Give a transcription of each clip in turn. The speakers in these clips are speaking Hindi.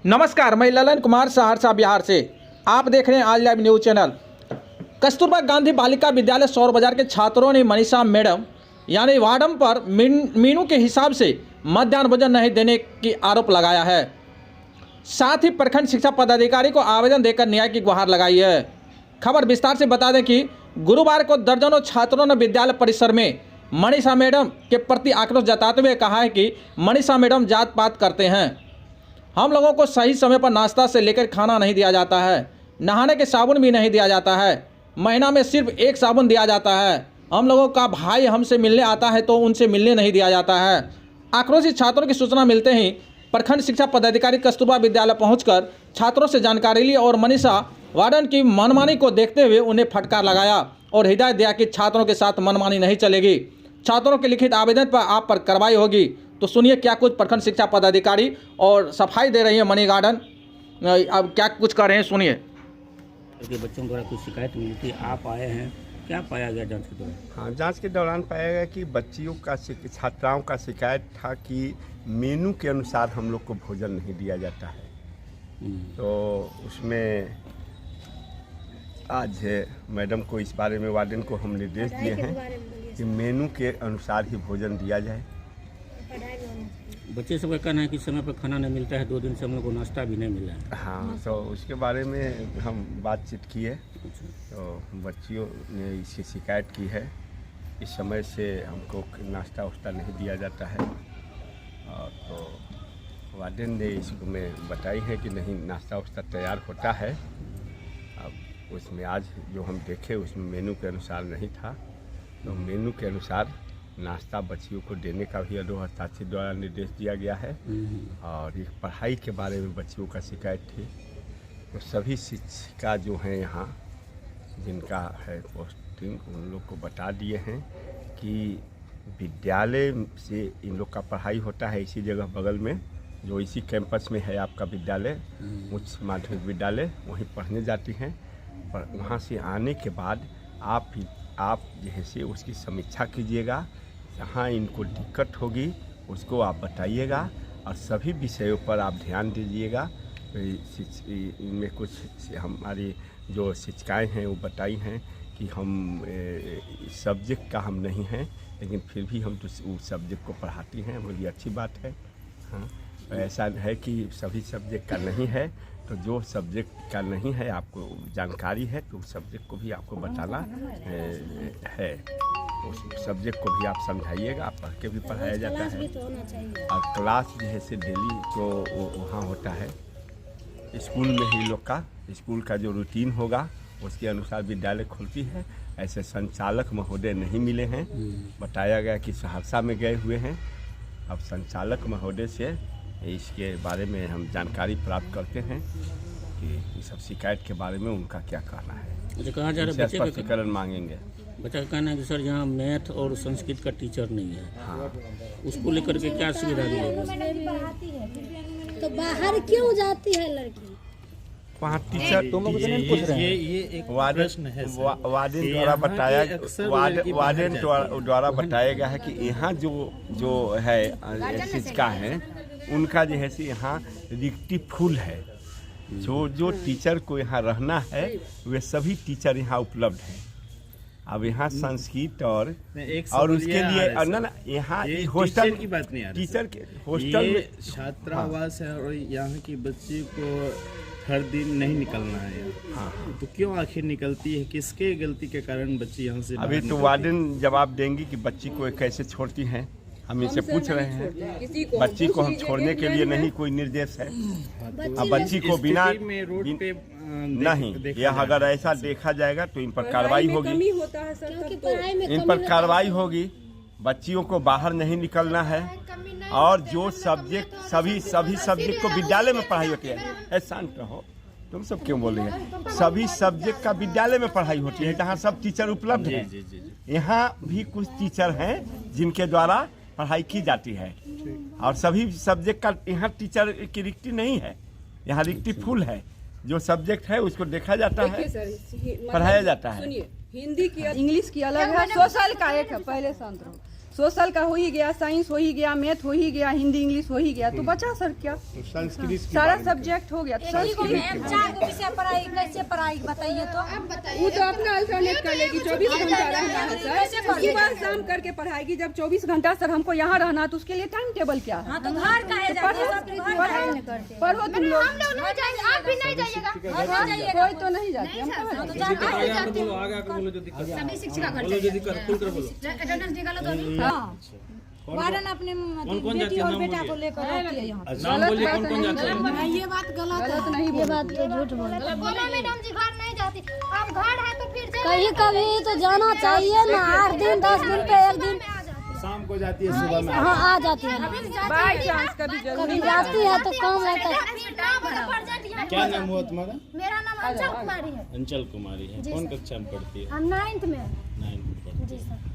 नमस्कार, मैं ललन कुमार सहरसा बिहार से। आप देख रहे हैं आज live news channel. Kasturba Gandhi Balika Vidyalaya सौर बाजार के छात्रों ने मनीषा मैडम यानी वार्डन पर मीनू के हिसाब से मध्याह्न भोजन नहीं देने की आरोप लगाया है। साथ ही प्रखंड शिक्षा पदाधिकारी को आवेदन देकर न्याय की गुहार लगाई है। खबर विस्तार से बता दें कि गुरुवार को दर्जनों छात्रों ने विद्यालय परिसर में मनीषा मैडम के प्रति आक्रोश जताते हुए कहा है कि मनीषा मैडम जात पात करते हैं। हम लोगों को सही समय पर नाश्ता से लेकर खाना नहीं दिया जाता है, नहाने के साबुन भी नहीं दिया जाता है, महीना में सिर्फ एक साबुन दिया जाता है। हम लोगों का भाई हमसे मिलने आता है तो उनसे मिलने नहीं दिया जाता है। आक्रोशित छात्रों की सूचना मिलते ही प्रखंड शिक्षा पदाधिकारी कस्तूरबा विद्यालय पहुंचकर छात्रों से जानकारी ली और मनीषा वार्डन की मनमानी को देखते हुए उन्हें फटकार लगाया और हिदायत दिया कि छात्रों के साथ मनमानी नहीं चलेगी। छात्रों के लिखित आवेदन पर आप पर कार्रवाई होगी। तो सुनिए क्या कुछ प्रखंड शिक्षा पदाधिकारी और सफाई दे रही है मनी गार्डन, अब क्या कुछ कर रहे हैं सुनिए। बच्चों द्वारा कुछ शिकायत मिली थी, आप आए हैं, क्या पाया गया जांच के दौरान? हाँ, जांच के दौरान पाया गया कि बच्चियों का छात्राओं का शिकायत था कि मेनू के अनुसार हम लोग को भोजन नहीं दिया जाता है। तो उसमें आज मैडम को इस बारे में वार्डन को हम निर्देश दिए हैं कि मेनू के अनुसार ही भोजन दिया जाए। बच्चे सब का कहना है कि समय पर खाना नहीं मिलता है, 2 दिन से हम लोग को नाश्ता भी नहीं मिला है। हाँ, तो उसके बारे में हम बातचीत किए तो बच्चियों ने इसकी शिकायत की है। इस समय से हमको नाश्ता वास्ता नहीं दिया जाता है और तो वार्डन ने इसको में बताई है कि नहीं नाश्ता वास्ता तैयार होता है। अब उसमें आज जो हम देखे उसमें मेनू के अनुसार नहीं था, तो मेनू के अनुसार नाश्ता बच्चियों को देने का भी अधोहस्ताक्षर द्वारा निर्देश दिया गया है। और एक पढ़ाई के बारे में बच्चियों का शिकायत थी, तो सभी शिक्षिका जो हैं यहाँ जिनका है पोस्टिंग उन लोग को बता दिए हैं कि विद्यालय से इन लोग का पढ़ाई होता है इसी जगह बगल में, जो इसी कैंपस में है आपका विद्यालय उच्च माध्यमिक विद्यालय, वहीं पढ़ने जाती हैं। पर वहाँ से आने के बाद आप जैसे उसकी समीक्षा कीजिएगा, जहाँ इनको दिक्कत होगी उसको आप बताइएगा और सभी विषयों पर आप ध्यान दीजिएगा। इनमें कुछ हमारी जो शिक्षिकाएँ हैं वो बताई हैं कि हम सब्जेक्ट का हम नहीं हैं, लेकिन फिर भी हम उस सब्जेक्ट को पढ़ाती हैं, बोलिए अच्छी बात है। हाँ, ऐसा है कि सभी सब्जेक्ट का नहीं है, तो जो सब्जेक्ट का नहीं है आपको जानकारी है तो उस सब्जेक्ट को भी आपको बताना है। उस सब्जेक्ट को भी आप समझाइएगा, आप पढ़ के भी पढ़ाया जाता है। और क्लास जैसे डेली जो वहाँ होता है स्कूल में ही लोग का स्कूल का जो रूटीन होगा उसके अनुसार विद्यालय खुलती है। ऐसे संचालक महोदय नहीं मिले हैं, बताया गया कि सहरसा में गए हुए हैं। अब संचालक महोदय से इसके बारे में हम जानकारी प्राप्त करते हैं कि इस सब शिकायत के बारे में उनका क्या कहना है। अच्छा, कहाँ जा रहे बच्चे? स्पष्टीकरण मांगेंगे। बच्चा का कहना है कि सर यहाँ मैथ और संस्कृत का टीचर नहीं है। हाँ, उसको लेकर के क्या सुविधा मिलेगी? तो बाहर क्यों जाती है लड़की? वहाँ टीचर ये एक प्रश्न है। वार्डन द्वारा बताया वार्डन द्वारा बताया गया है कि यहाँ जो है शिक्षिका हैं उनका जो है यहाँ रिक्ति फुल है। जो टीचर को यहाँ रहना है वे सभी टीचर यहाँ उपलब्ध हैं। अब यहाँ संस्कृत और उसके लिए ना यहाँ हॉस्टल की बात नहीं आ रही, टीचर के हॉस्टल में छात्रावास है और यहाँ की बच्ची को हर दिन नहीं निकलना है। हाँ, तो क्यों आखिर निकलती है? किसके गलती के कारण बच्ची यहाँ से अभी तो वार्डन जवाब देंगी कि बच्ची को कैसे छोड़ती हैं। हम इनसे पूछ रहे हैं, बच्ची को हम छोड़ने के लिए नहीं कोई निर्देश है। अब बच्ची को बिना नहीं, यह अगर ऐसा देखा जाएगा तो इन पर कार्रवाई होगी। इन पर कार्रवाई होगी। बच्चियों को बाहर नहीं निकलना है और जो सब्जेक्ट सभी सब्जेक्ट को विद्यालय में पढ़ाई होती है। शांत रहो, तुम सब क्यों बोल रहे हैं? सभी सब्जेक्ट का विद्यालय में पढ़ाई होती है, जहाँ सब टीचर उपलब्ध हैं। यहाँ भी कुछ टीचर हैं जिनके द्वारा पढ़ाई की जाती है और सभी सब्जेक्ट का यहाँ टीचर की रिक्ति नहीं है, यहाँ रिक्ति फुल है। जो सब्जेक्ट है उसको देखा जाता है, पढ़ाया जाता है। हिंदी की इंग्लिश की अलग है, सोशल का एक है। पहले शांत रहो। सोशल का हो ही गया, साइंस हो ही गया, मैथ हो ही गया, हिंदी इंग्लिश हो ही गया, तो बचा सर क्या संस्कृत सारा सब्जेक्ट हो गया। तो संस्कृत चार को विषय पढ़ाई कैसे पढ़ाई बताइए तो। वो तो अपना अल्टरनेट कर लेगी, 24 घंटा रहना है सर, उसके बाद शाम करके पढ़ाएगी। जब 24 घंटा सर हमको यहाँ रहना है तो उसके लिए टाइम टेबल क्या है? हाँ तो घर का है पढ़ो तुम लोग, आप भी नहीं जाइएगा, कोई तो नहीं जाती, हम कहाँ सभी शिक्षिका घर अटेंडेंस निकालो तो अभी। हाँ वार्डन अपने बेटी और बेटा को लेकर आती है यहाँ। ये बात गलत नहीं, ये बात झूठ बोल रहे हैं। मैडम जी घर नहीं जाती, अब घर है तो फिर कहीं कभी तो जाना चाहिए ना, 8 दिन 10 दिन पे एक दिन शाम को जाती है, सुबह में हाँ आ जाती है, बाई चांस कभी कभी जाती है तो काम रहता है। क्या नाम हुआ तुम्हारा? मेरा नाम अंचल कुमारी है। अंचल कुमारी है। कौन कक्षा में पढ़ती है? हम 9th में। 9th में पढ़ती है। जी सर।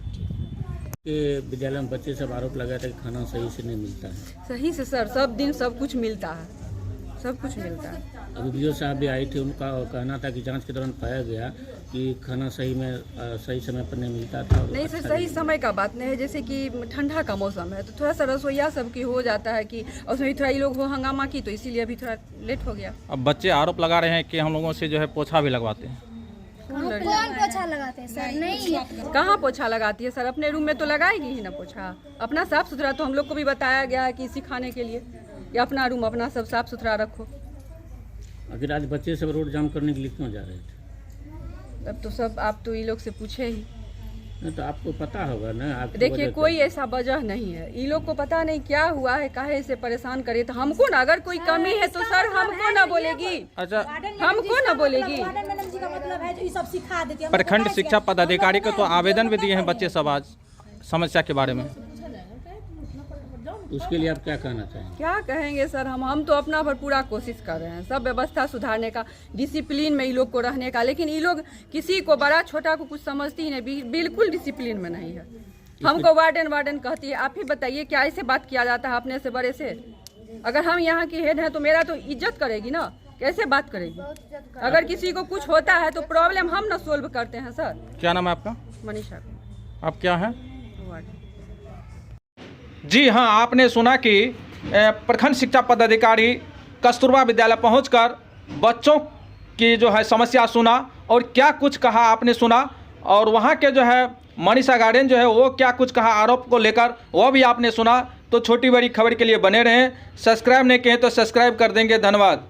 कि विद्यालय में बच्चे सब आरोप लगाए थे कि खाना सही से नहीं मिलता है। सही से सर, सब दिन सब कुछ मिलता है, सब कुछ मिलता है। अभी बीओ साहब भी आई थी, उनका कहना था कि जांच के दौरान पाया गया कि खाना सही समय पर नहीं मिलता था। नहीं सर, सही समय का बात नहीं है, जैसे कि ठंडा का मौसम है तो थोड़ा सा रसोईया सबकी हो जाता है कि उसमें भी थोड़ा ये लोग हो हंगामा की, तो इसीलिए अभी थोड़ा लेट हो गया। अब बच्चे आरोप लगा रहे हैं कि हम लोगों से जो है पोछा भी लगवाते हैं। कौन पोछा लगाते हैं सर? नहीं कहाँ पोछा लगाती है सर, अपने रूम में तो लगाएगी ही ना पोछा। अपना साफ सुथरा तो हम लोग को भी बताया गया है कि सिखाने के लिए कि अपना रूम अपना सब साफ सुथरा रखो। आखिर आज बच्चे सब रोड जाम करने के लिए क्यों जा रहे थे? अब तो सब आप तो ये लोग से पूछे ही। नहीं तो आपको पता होगा ना। आपकी देखिए वजह कोई ऐसा वजह नहीं है, ये लोग को पता नहीं क्या हुआ है, काहे इसे परेशान करे। तो हमको ना अगर कोई कमी है तो सर हमको ना बोलेगी, अच्छा, हमको ना बोलेगी। मैडम जी का मतलब है जो ये सब सिखा देती है। प्रखंड शिक्षा पदाधिकारी को तो आवेदन भी दिए हैं बच्चे सब आज समस्या के बारे में। उसके लिए आप क्या कहना चाहेंगे? क्या कहेंगे सर, हम तो अपना भर पूरा कोशिश कर रहे हैं, सब व्यवस्था सुधारने का, डिसिप्लिन में ये लोग को रहने का, लेकिन ये लोग किसी को बड़ा छोटा को कुछ समझती ही नहीं, बिल्कुल डिसिप्लिन में नहीं है। हमको वार्डन कहती है। आप ही बताइए क्या ऐसे बात किया जाता है अपने से बड़े से? अगर हम यहाँ की हेड हैं तो मेरा तो इज्जत करेगी ना, कैसे बात करेगी? अगर किसी को कुछ होता है तो प्रॉब्लम हम ना सोल्व करते हैं सर। क्या नाम है आपका? मनीषा। आप क्या हैं? वार्डन। जी हाँ, आपने सुना कि प्रखंड शिक्षा पदाधिकारी कस्तूरबा विद्यालय पहुंचकर बच्चों की जो है समस्या सुना और क्या कुछ कहा आपने सुना, और वहां के जो है मनीषा गार्डन जो है वो क्या कुछ कहा आरोप को लेकर वो भी आपने सुना। तो छोटी बड़ी खबर के लिए बने रहें, सब्सक्राइब नहीं किए तो सब्सक्राइब कर देंगे। धन्यवाद।